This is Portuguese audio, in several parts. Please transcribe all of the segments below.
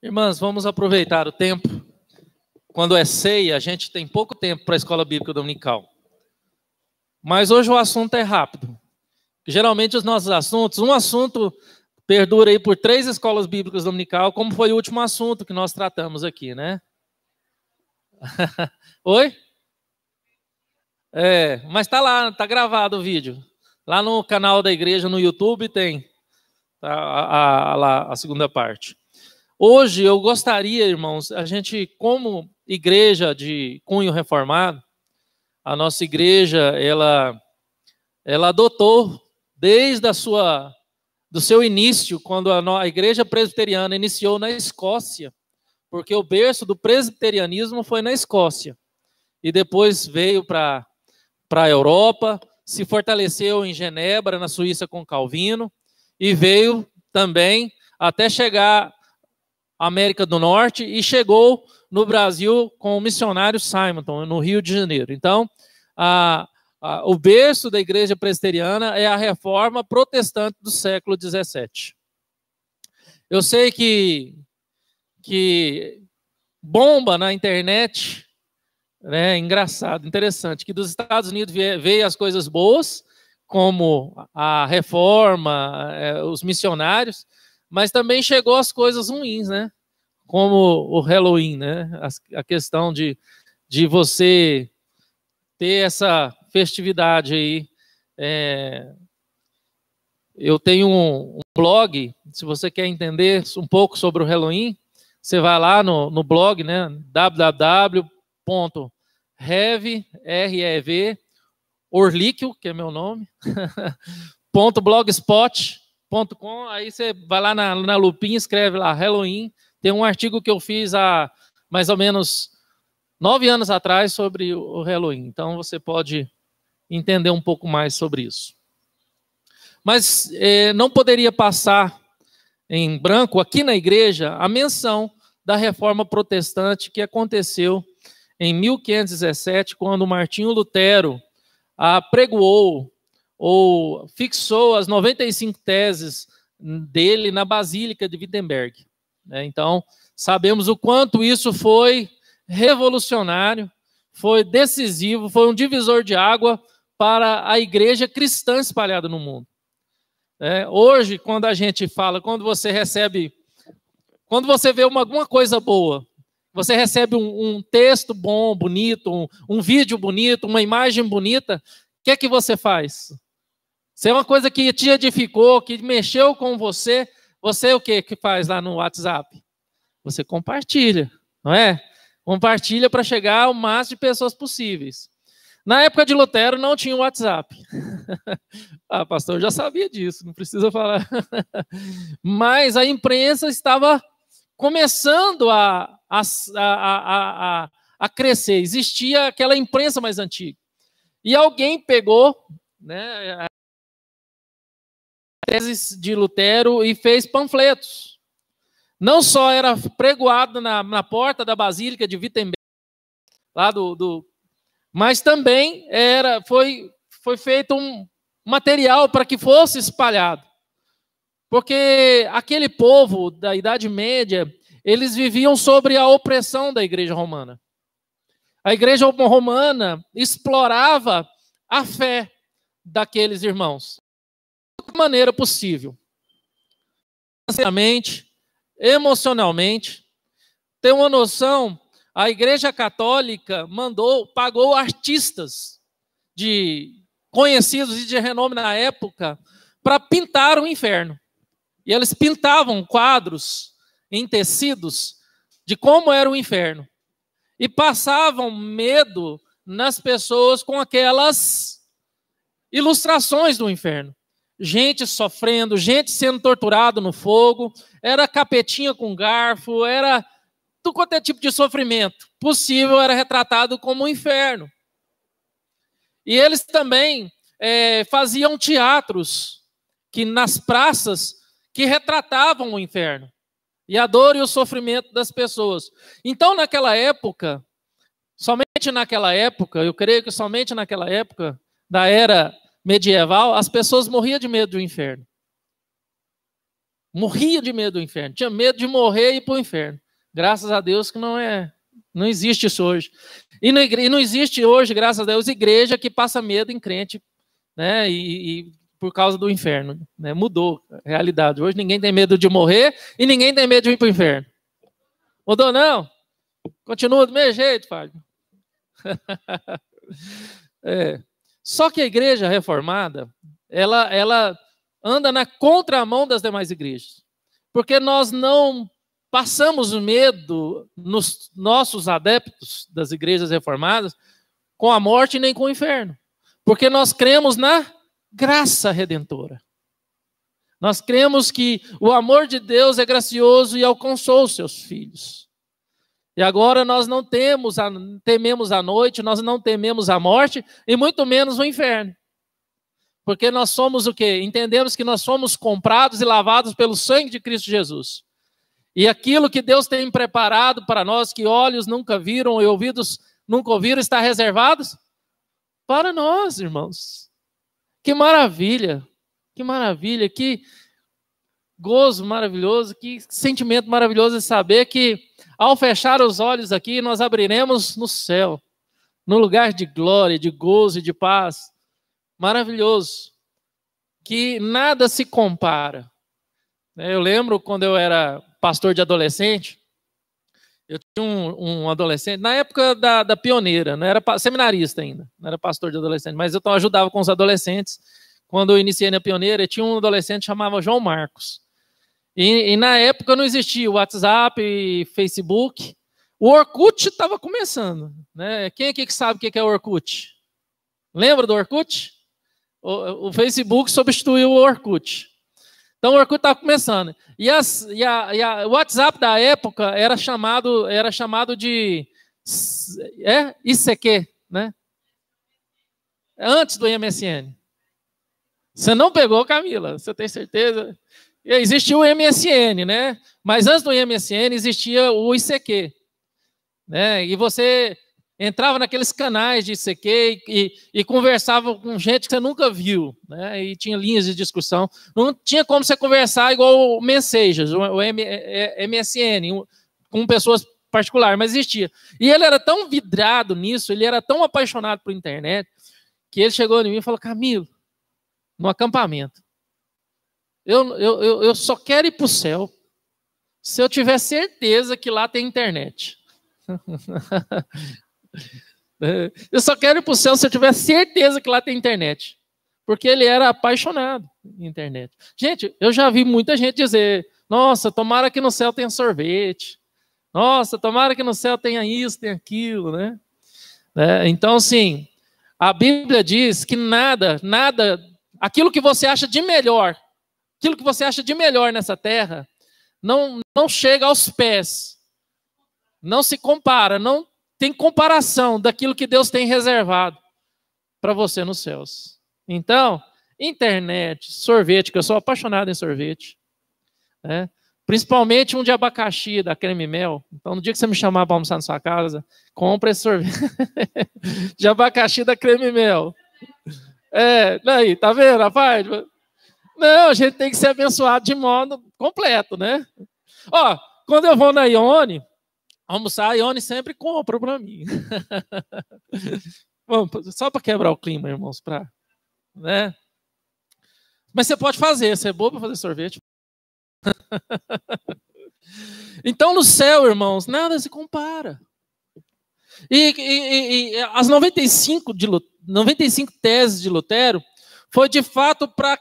Irmãs, vamos aproveitar o tempo. Quando é ceia, a gente tem pouco tempo para a escola bíblica dominical. Mas hoje o assunto é rápido. Geralmente os nossos assuntos, um assunto perdura aí por 3 escolas bíblicas dominical, como foi o último assunto que nós tratamos aqui, né? Oi? Mas está lá, está gravado o vídeo. Lá no canal da igreja, no YouTube, tem a segunda parte. Hoje eu gostaria, irmãos, a gente, como igreja de cunho reformado, a nossa igreja, ela adotou desde do seu início, quando a igreja presbiteriana iniciou na Escócia, porque o berço do presbiterianismo foi na Escócia, e depois veio para a Europa, se fortaleceu em Genebra, na Suíça, com Calvino, e veio também até chegar à América do Norte e chegou no Brasil com o missionário Simonton, no Rio de Janeiro. Então, o berço da igreja presbiteriana é a reforma protestante do século XVII. Eu sei que bomba na internet, né, engraçado, interessante, que dos Estados Unidos veio as coisas boas, como a reforma, os missionários, mas também chegou as coisas ruins, né? Como o Halloween, né? A questão de você ter essa festividade aí. Eu tenho um blog, se você quer entender um pouco sobre o Halloween, você vai lá no blog, né? www.orlicio, que é meu nome, .blogspot.com, aí você vai lá na lupinha, escreve lá Halloween. Tem um artigo que eu fiz há mais ou menos 9 anos atrás sobre o Halloween. Então você pode entender um pouco mais sobre isso. Mas não poderia passar em branco aqui na igreja a menção da reforma protestante que aconteceu em 1517, quando Martinho Lutero apregoou ou fixou as 95 teses dele na Basílica de Wittenberg. Então, sabemos o quanto isso foi revolucionário, foi decisivo, foi um divisor de água para a igreja cristã espalhada no mundo. Hoje, quando a gente fala, quando você vê alguma coisa boa, você recebe um texto bom, bonito, um vídeo bonito, uma imagem bonita, o que é que você faz? Se é uma coisa que te edificou, que mexeu com você o que faz lá no WhatsApp? Você compartilha, não é? Compartilha para chegar ao máximo de pessoas possíveis. Na época de Lutero não tinha WhatsApp. Pastor, eu já sabia disso, não precisa falar. Mas a imprensa estava começando a crescer. Existia aquela imprensa mais antiga. E alguém pegou, né, teses de Lutero e fez panfletos. Não só era pregoado na porta da Basílica de Wittenberg, lá mas também foi feito um material para que fosse espalhado. Porque aquele povo da Idade Média, eles viviam sobre a opressão da Igreja Romana. A Igreja Romana explorava a fé daqueles irmãos de maneira possível. Financeiramente, emocionalmente. Tem uma noção, a Igreja Católica pagou artistas conhecidos e de renome na época para pintar o inferno. E eles pintavam quadros em tecidos de como era o inferno. E passavam medo nas pessoas com aquelas ilustrações do inferno. Gente sofrendo, gente sendo torturado no fogo, era capetinha com garfo, era tudo quanto é tipo de sofrimento possível, era retratado como um inferno. E eles também faziam teatros nas praças que retratavam o inferno e a dor e o sofrimento das pessoas. Então, naquela época, somente naquela época, eu creio que somente naquela época da era medieval, as pessoas morriam de medo do inferno. Morria de medo do inferno. Tinha medo de morrer e ir para o inferno. Graças a Deus que não existe isso hoje. E não existe hoje, graças a Deus, igreja que passa medo em crente, né? E por causa do inferno, né? Mudou a realidade. Hoje ninguém tem medo de morrer e ninguém tem medo de ir para o inferno. Mudou não? Continua do mesmo jeito, Fábio. Só que a igreja reformada, ela anda na contramão das demais igrejas. Porque nós não passamos medo nos nossos adeptos das igrejas reformadas com a morte nem com o inferno. Porque nós cremos na graça redentora. Nós cremos que o amor de Deus é gracioso e alcançou os seus filhos. E agora nós não tememos a noite, nós não tememos a morte e muito menos o inferno. Porque nós somos o quê? Entendemos que nós somos comprados e lavados pelo sangue de Cristo Jesus. E aquilo que Deus tem preparado para nós, que olhos nunca viram e ouvidos nunca ouviram, está reservado para nós, irmãos. Que maravilha, que gozo maravilhoso, que sentimento maravilhoso de saber que ao fechar os olhos aqui, nós abriremos no céu, no lugar de glória, de gozo e de paz. Maravilhoso, que nada se compara. Eu lembro quando eu era pastor de adolescente, eu tinha um adolescente, na época da pioneira, não era seminarista ainda, não era pastor de adolescente, mas eu ajudava com os adolescentes. Quando eu iniciei na pioneira, tinha um adolescente que chamava João Marcos. E na época não existia o WhatsApp, Facebook. O Orkut estava começando, né? Quem aqui que sabe o que é o Orkut? Lembra do Orkut? O Facebook substituiu o Orkut. Então o Orkut estava começando. E o WhatsApp da época era chamado de ICQ, né? Antes do MSN. Você não pegou, Camila? Você tem certeza? Existia o MSN, né? Mas antes do MSN existia o ICQ, né? E você entrava naqueles canais de ICQ e conversava com gente que você nunca viu, né? E tinha linhas de discussão. Não tinha como você conversar igual o Messengers, o MSN, com pessoas particulares, mas existia. E ele era tão vidrado nisso, ele era tão apaixonado por internet, que ele chegou em mim e falou: Camilo, no acampamento, eu só quero ir para o céu se eu tiver certeza que lá tem internet. Eu só quero ir para o céu se eu tiver certeza que lá tem internet. Porque ele era apaixonado em internet. Gente, eu já vi muita gente dizer: nossa, tomara que no céu tenha sorvete. Nossa, tomara que no céu tenha isso, tenha aquilo, né? Então, assim, a Bíblia diz que nada, aquilo que você acha de melhor, nessa terra, não chega aos pés, não se compara, não tem comparação daquilo que Deus tem reservado para você nos céus. Então, internet, sorvete, que eu sou apaixonado em sorvete, né? Principalmente um de abacaxi, da creme mel. Então, no dia que você me chamar para almoçar na sua casa, compra esse sorvete de abacaxi da creme mel. Daí, tá vendo, rapaz? Não, a gente tem que ser abençoado de modo completo, né? Ó, quando eu vou na Ione almoçar, a Ione sempre compra para mim. Bom, só para quebrar o clima, irmãos, né? Mas você pode fazer, você é boa para fazer sorvete. Então, no céu, irmãos, nada se compara. E as 95 teses de Lutero foi, de fato, para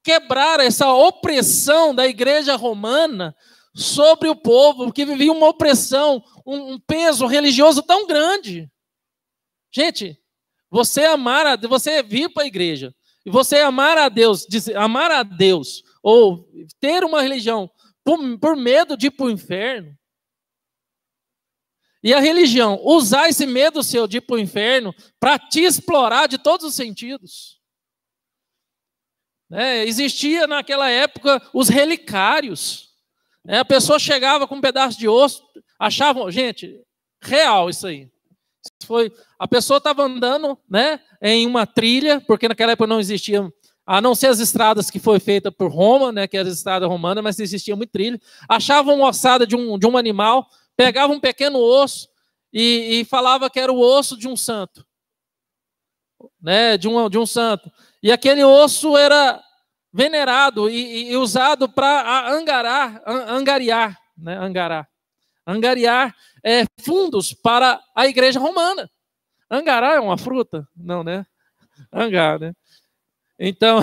quebrar essa opressão da igreja romana sobre o povo, que vivia uma opressão, um peso religioso tão grande. Gente, você vir para a igreja, e você amar a Deus, ou ter uma religião por medo de ir para o inferno, e a religião usar esse medo seu de ir para o inferno para te explorar de todos os sentidos. Existia naquela época os relicários. A pessoa chegava com um pedaço de osso, achavam, gente, real isso aí. A pessoa estava andando, né, em uma trilha, porque naquela época não existia a não ser as estradas que foi feita por Roma, né, que era a estrada romana, mas existia muito trilho. Achavam uma ossada de um animal, pegavam um pequeno osso e falava que era o osso de um santo, né, de um santo. E aquele osso era venerado e usado para angariar, né, angariar fundos para a igreja romana. Angará é uma fruta? Não, né? Angar, né? Então,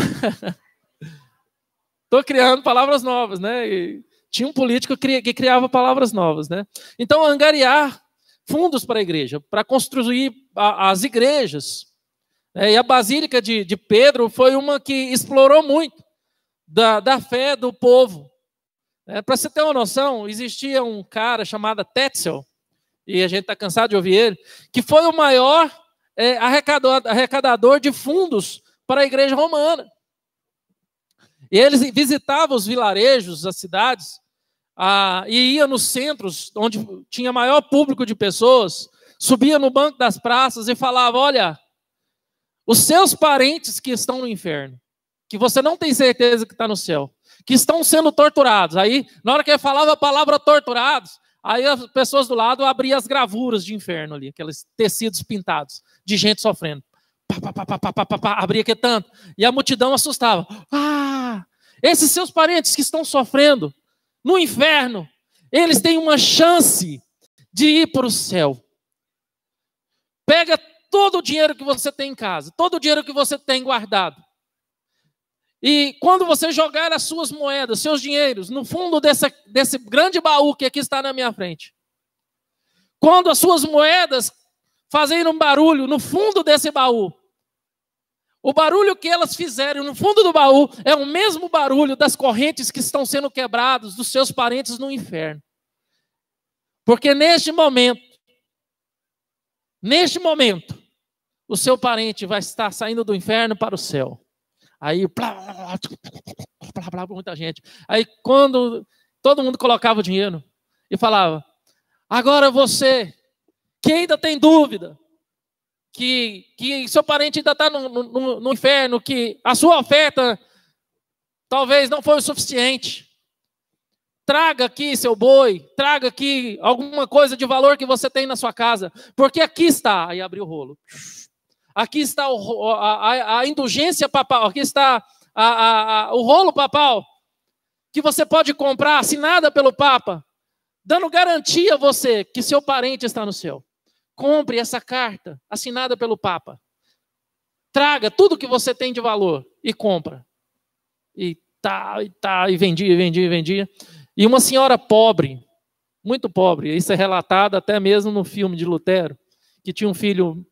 estou criando palavras novas, né? E tinha um político que criava palavras novas, né? Então, angariar fundos para a igreja, para construir as igrejas. E a Basílica de Pedro foi uma que explorou muito da fé do povo. Para você ter uma noção, existia um cara chamado Tetzel, e a gente está cansado de ouvir ele, que foi o maior arrecadador de fundos para a igreja romana. E eles visitavam os vilarejos, as cidades, e ia nos centros, onde tinha maior público de pessoas, subia no banco das praças e falava: olha, os seus parentes que estão no inferno, que você não tem certeza que está no céu, que estão sendo torturados. Aí, na hora que ele falava a palavra torturados, aí as pessoas do lado abriam as gravuras de inferno ali, aqueles tecidos pintados de gente sofrendo. Abria que tanto. E a multidão assustava. Esses seus parentes que estão sofrendo no inferno, eles têm uma chance de ir para o céu. Pega todo o dinheiro que você tem em casa, todo o dinheiro que você tem guardado. E quando você jogar as suas moedas, seus dinheiros, no fundo desse grande baú que aqui está na minha frente, quando as suas moedas fazerem um barulho no fundo desse baú, o barulho que elas fizerem no fundo do baú é o mesmo barulho das correntes que estão sendo quebradas dos seus parentes no inferno. Porque neste momento, o seu parente vai estar saindo do inferno para o céu. Aí, muita gente. Aí, quando todo mundo colocava o dinheiro e falava: agora você, que ainda tem dúvida, que seu parente ainda está no inferno, que a sua oferta talvez não foi o suficiente, traga aqui seu boi, traga aqui alguma coisa de valor que você tem na sua casa, porque aqui está. Aí abriu o rolo. Aqui está a indulgência papal, aqui está o rolo papal, que você pode comprar, assinada pelo Papa, dando garantia a você que seu parente está no céu. Compre essa carta, assinada pelo Papa. Traga tudo que você tem de valor e compra. E vendia. E uma senhora pobre, muito pobre, isso é relatado até mesmo no filme de Lutero, que tinha um filho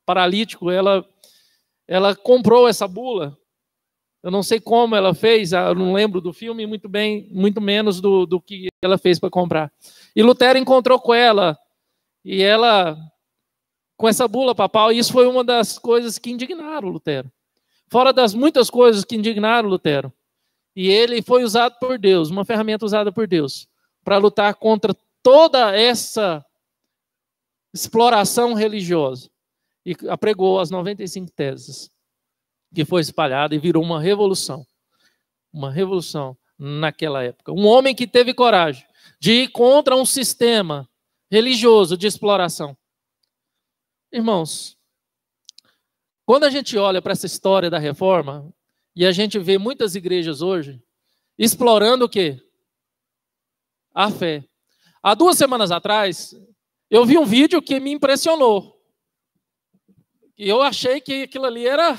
paralítico, ela comprou essa bula. Eu não sei como ela fez, eu não lembro do filme muito bem, muito menos do que ela fez para comprar. E Lutero encontrou com ela, e ela, com essa bula papal, e isso foi uma das coisas que indignaram Lutero. Fora das muitas coisas que indignaram Lutero. E ele foi usado por Deus, uma ferramenta usada por Deus, para lutar contra toda essa exploração religiosa. E apregou as 95 teses, que foi espalhada e virou uma revolução naquela época. Um homem que teve coragem de ir contra um sistema religioso de exploração. Irmãos, quando a gente olha para essa história da reforma, e a gente vê muitas igrejas hoje explorando o quê? A fé. Há 2 semanas atrás, eu vi um vídeo que me impressionou. E eu achei que aquilo ali era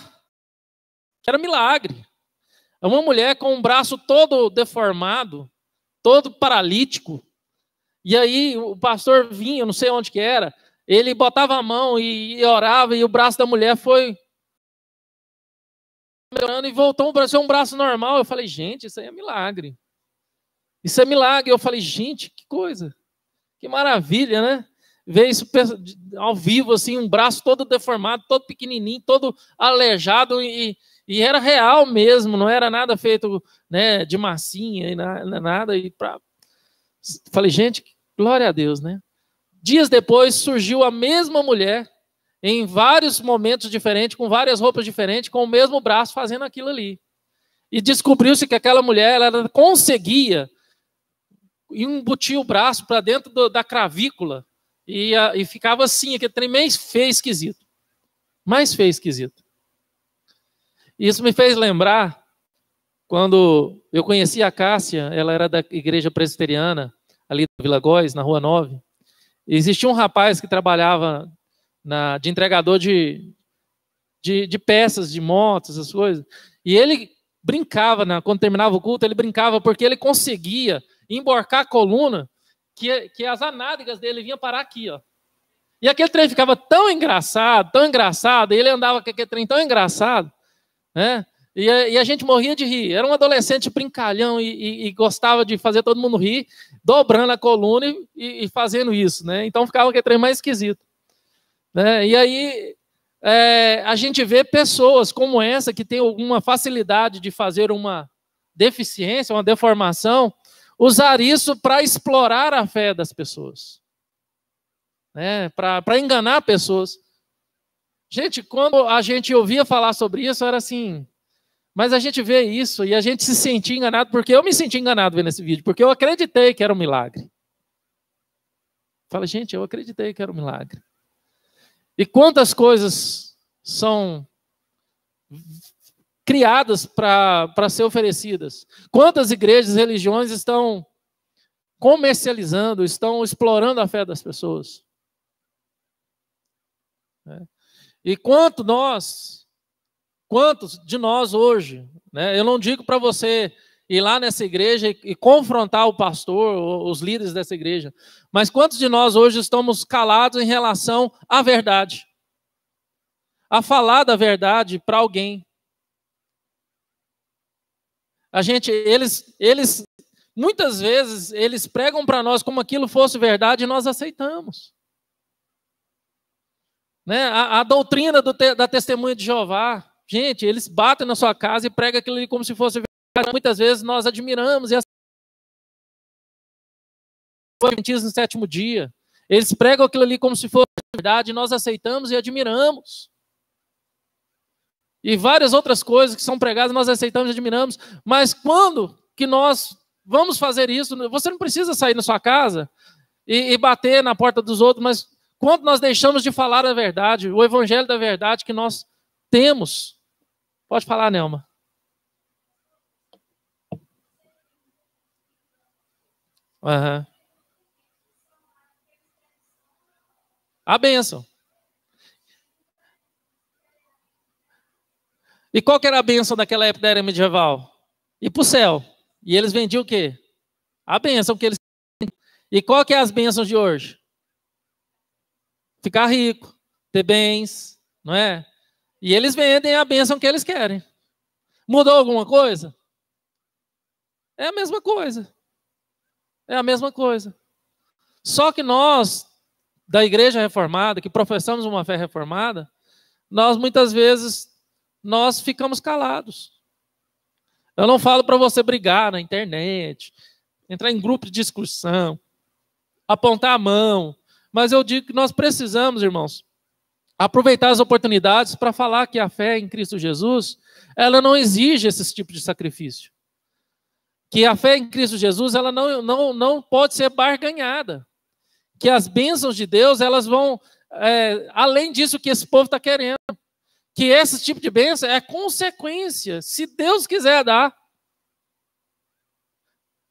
milagre. É uma mulher com um braço todo deformado, todo paralítico. E aí o pastor vinha, eu não sei onde que era, ele botava a mão e orava, e o braço da mulher foi melhorando e voltou para ser um braço normal. Eu falei: gente, isso aí é milagre. Isso é milagre. Eu falei: gente, que coisa. Que maravilha, né? Ver isso ao vivo, assim, um braço todo deformado, todo pequenininho, todo aleijado, e era real mesmo, não era nada feito, né, de massinha, e nada. Falei: gente, glória a Deus, né? Dias depois surgiu a mesma mulher em vários momentos diferentes, com várias roupas diferentes, com o mesmo braço fazendo aquilo ali. E descobriu-se que aquela mulher, ela conseguia embutir o braço para dentro da cravícula e ficava assim, aquele trem mais feio, esquisito. Mais feio, esquisito. Isso me fez lembrar, quando eu conheci a Cássia, ela era da igreja presbiteriana, ali da Vila Góes, na Rua 9. Existia um rapaz que trabalhava de entregador de peças, de motos, essas coisas. E ele brincava, quando terminava o culto, ele brincava porque ele conseguia emborcar a coluna que as anádegas dele vinham parar aqui, ó. E aquele trem ficava tão engraçado, e ele andava com aquele trem tão engraçado, né? E a gente morria de rir. Era um adolescente brincalhão e gostava de fazer todo mundo rir, dobrando a coluna e fazendo isso, né? Então ficava aquele trem mais esquisito, né? E aí a gente vê pessoas como essa que tem alguma facilidade de fazer uma deficiência, uma deformação, usar isso para explorar a fé das pessoas, né? Para enganar pessoas. Gente, quando a gente ouvia falar sobre isso, era assim, mas a gente vê isso e a gente se sentia enganado, porque eu me senti enganado vendo esse vídeo, porque eu acreditei que era um milagre. Fala, gente, eu acreditei que era um milagre. E quantas coisas são criadas para ser oferecidas? Quantas igrejas, religiões estão comercializando, estão explorando a fé das pessoas? E quantos de nós hoje, né? Eu não digo para você ir lá nessa igreja e confrontar o pastor, os líderes dessa igreja, mas quantos de nós hoje estamos calados em relação à verdade? A falar da verdade para alguém. Eles muitas vezes, eles pregam para nós como aquilo fosse verdade e nós aceitamos. Né? A doutrina da testemunha de Jeová, gente, eles batem na sua casa e pregam aquilo ali como se fosse verdade. Muitas vezes nós admiramos e no sétimo dia. Eles pregam aquilo ali como se fosse verdade, nós aceitamos e admiramos. E várias outras coisas que são pregadas, nós aceitamos e admiramos. Mas quando que nós vamos fazer isso? Você não precisa sair da sua casa e bater na porta dos outros, mas quando nós deixamos de falar a verdade, o evangelho da verdade que nós temos. Pode falar, Nelma. Uhum. A bênção. E qual que era a bênção daquela época da era medieval? Ir para o céu. E eles vendiam o quê? A bênção que eles... E qual que é as bênçãos de hoje? Ficar rico, ter bens, não é? E eles vendem a bênção que eles querem. Mudou alguma coisa? É a mesma coisa. É a mesma coisa. Só que nós, da igreja reformada, que professamos uma fé reformada, nós muitas vezes, nós ficamos calados. Eu não falo para você brigar na internet, entrar em grupo de discussão, apontar a mão, mas eu digo que nós precisamos, irmãos, aproveitar as oportunidades para falar que a fé em Cristo Jesus, ela não exige esse tipo de sacrifício. Que a fé em Cristo Jesus, ela não pode ser barganhada. Que as bênçãos de Deus, elas vão além disso que esse povo está querendo. Que esse tipo de bênção é consequência, se Deus quiser dar,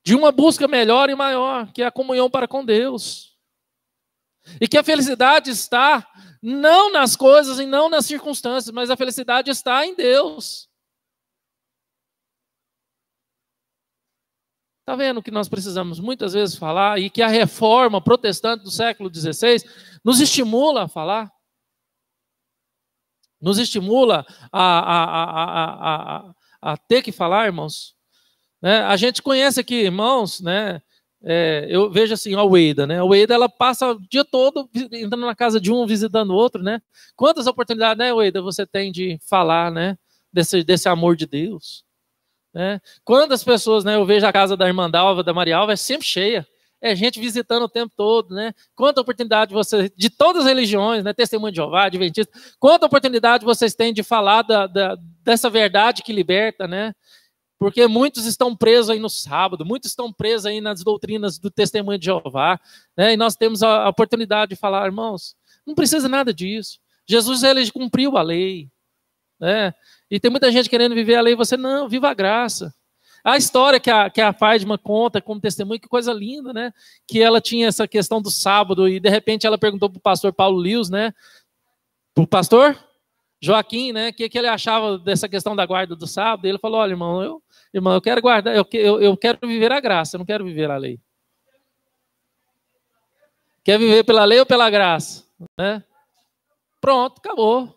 de uma busca melhor e maior, que é a comunhão para com Deus. E que a felicidade está não nas coisas e não nas circunstâncias, mas a felicidade está em Deus. Está vendo que nós precisamos muitas vezes falar e que a reforma protestante do século XVI nos estimula a falar? Nos estimula a ter que falar, irmãos? Né? A gente conhece aqui, irmãos, né? Eu vejo assim, a Weida, né? A Weida, ela passa o dia todo entrando na casa de um, visitando o outro, né? Quantas oportunidades, né, Weida, você tem de falar, né? Desse amor de Deus, né? Quantas pessoas, né? Eu vejo a casa da irmã Dalva, da Maria Alva, é sempre cheia. é gente visitando o tempo todo, né? Quanta oportunidade vocês, de todas as religiões, né? Testemunho de Jeová, Adventista, quanta oportunidade vocês têm de falar dessa verdade que liberta, né? Porque muitos estão presos aí no sábado, muitos estão presos aí nas doutrinas do Testemunho de Jeová, né? E nós temos a oportunidade de falar, irmãos, não precisa nada disso. Jesus, ele cumpriu a lei, né? E tem muita gente querendo viver a lei, você não, viva a graça. A história que a Fátima conta como testemunho, que coisa linda, né? Que ela tinha essa questão do sábado e de repente ela perguntou para o pastor Paulo Lewis, né? Para o pastor Joaquim, né? O que ele achava dessa questão da guarda do sábado. E ele falou, olha, irmão, eu quero guardar, eu quero viver a graça, eu não quero viver a lei. Quer viver pela lei ou pela graça? Né? Pronto, acabou.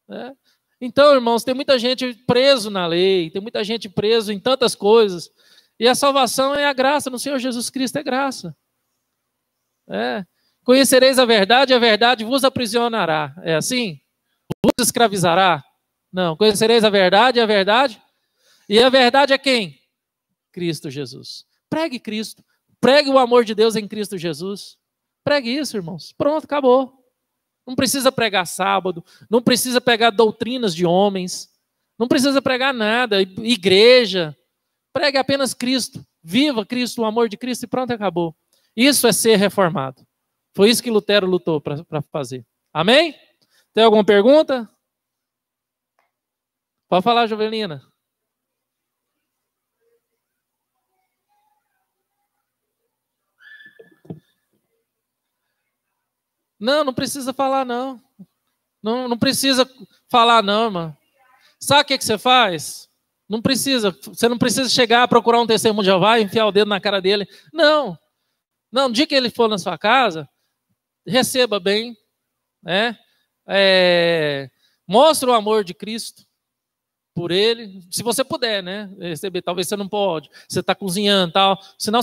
Né? Então, irmãos, tem muita gente preso na lei, tem muita gente preso em tantas coisas. E a salvação é a graça no Senhor Jesus Cristo, é graça. É. Conhecereis a verdade vos aprisionará. É assim? Vos escravizará? Não. Conhecereis a verdade. E a verdade é quem? Cristo Jesus. Pregue Cristo. Pregue o amor de Deus em Cristo Jesus. Pregue isso, irmãos. Pronto, acabou. Não precisa pregar sábado, não precisa pregar doutrinas de homens, não precisa pregar nada, igreja. Pregue apenas Cristo, viva Cristo, o amor de Cristo e pronto, acabou. Isso é ser reformado. Foi isso que Lutero lutou para fazer. Amém? Tem alguma pergunta? Pode falar, Jovelina. Não precisa falar, não. Não precisa falar, não, irmão. Sabe o que você faz? Você não precisa chegar a procurar um testemunho de Jeová e enfiar o dedo na cara dele. Não. No dia que ele for na sua casa, receba bem, né? Mostre o amor de Cristo por ele, se você puder, né? Receber, talvez você não pode, você está cozinhando e tal, senão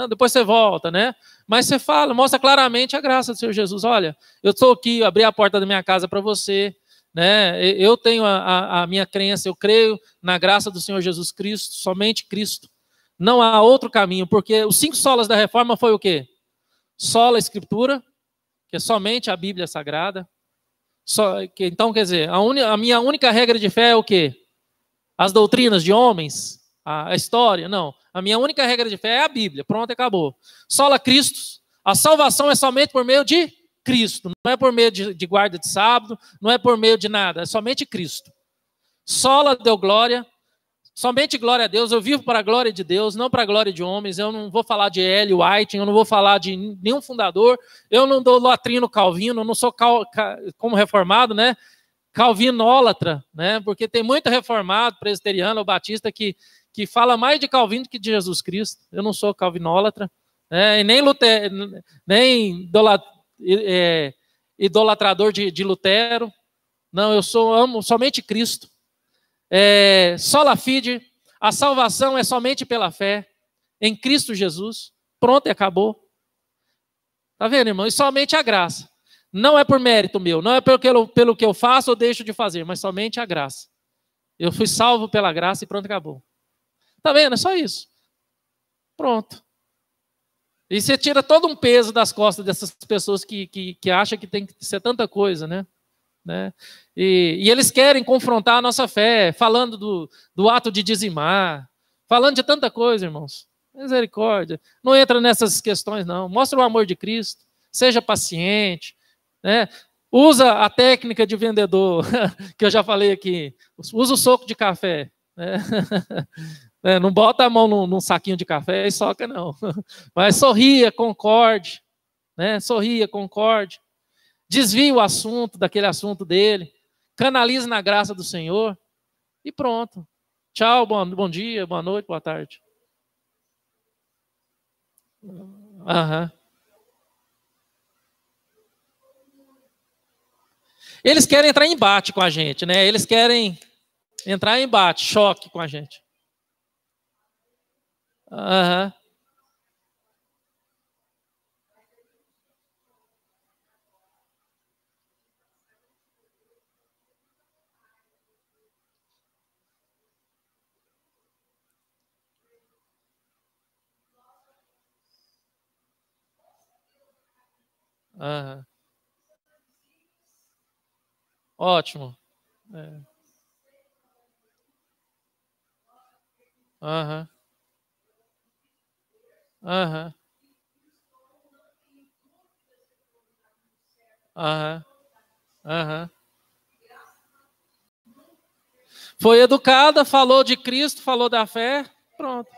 depois você volta, né? Mas você fala, mostra claramente a graça do Senhor Jesus. Olha, eu estou aqui, abri a porta da minha casa para você, né? Eu tenho a minha crença, eu creio na graça do Senhor Jesus Cristo, somente Cristo. Não há outro caminho, porque os 5 solas da reforma foi o quê? Sola a Escritura, que é somente a Bíblia Sagrada. Então, quer dizer, a minha única regra de fé é o quê? As doutrinas de homens, a história, não. A minha única regra de fé é a Bíblia. Pronto, acabou. Sola Cristo. A salvação é somente por meio de Cristo. Não é por meio de guarda de sábado, não é por meio de nada. É somente Cristo. Sola deu glória. Somente glória a Deus. Eu vivo para a glória de Deus, não para a glória de homens. Eu não vou falar de Ellen White, eu não vou falar de nenhum fundador. Eu não dou latrino Calvino, eu não sou como reformado, né? Calvinólatra, né? Porque tem muito reformado, presbiteriano ou batista que fala mais de Calvino do que de Jesus Cristo. Eu não sou calvinólatra, né? E nem idolatrador de Lutero. Não, amo somente Cristo. Sola fide, a salvação é somente pela fé em Cristo Jesus. Pronto, e acabou. Tá vendo, irmão? E somente a graça. Não é por mérito meu, não é pelo que eu faço ou deixo de fazer, mas somente a graça. Eu fui salvo pela graça e pronto, acabou. Tá vendo? É só isso. Pronto. E você tira todo um peso das costas dessas pessoas que acham que tem que ser tanta coisa, né? E eles querem confrontar a nossa fé, falando do ato de dizimar, falando de tanta coisa, irmãos. Misericórdia. Não entra nessas questões, não. Mostra o amor de Cristo. Seja paciente. Né? Usa a técnica de vendedor, que eu já falei aqui. Usa o soco de café. Né? Não bota a mão num saquinho de café e soca, não. Mas sorria, concorde. Né? Sorria, concorde. Desvie o assunto daquele assunto dele. Canalize na graça do Senhor. E pronto. Tchau, bom dia, boa noite, boa tarde. Aham. Eles querem entrar em embate com a gente, né? Eles querem entrar em embate, choque com a gente. Aham. Aham. Ótimo. É. Aham. Aham. Aham. Aham. Foi educada, falou de Cristo, falou da fé, pronto.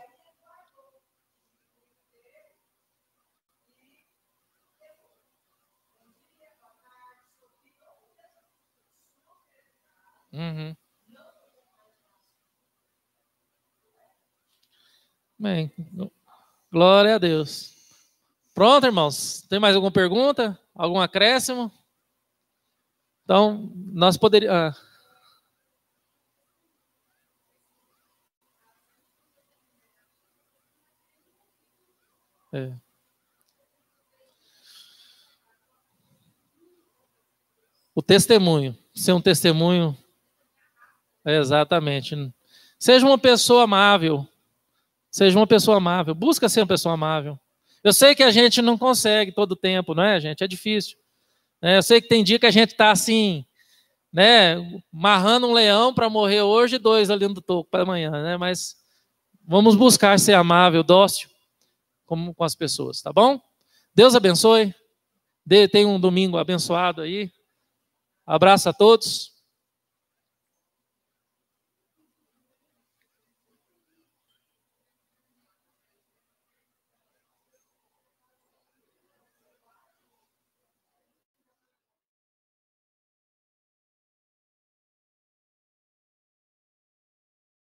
Uhum. Bem, glória a Deus. Pronto, irmãos. Tem mais alguma pergunta? Algum acréscimo? Então, nós poderíamos. É. O testemunho. Ser um testemunho. Exatamente. Seja uma pessoa amável. Seja uma pessoa amável. Busca ser uma pessoa amável. Eu sei que a gente não consegue todo o tempo, não é, gente? É difícil. Eu sei que tem dia que a gente está assim, né? Marrando um leão para morrer hoje e 2 ali no toco para amanhã, né? Mas vamos buscar ser amável, dócil como com as pessoas, tá bom? Deus abençoe. Tenha um domingo abençoado aí. Abraço a todos.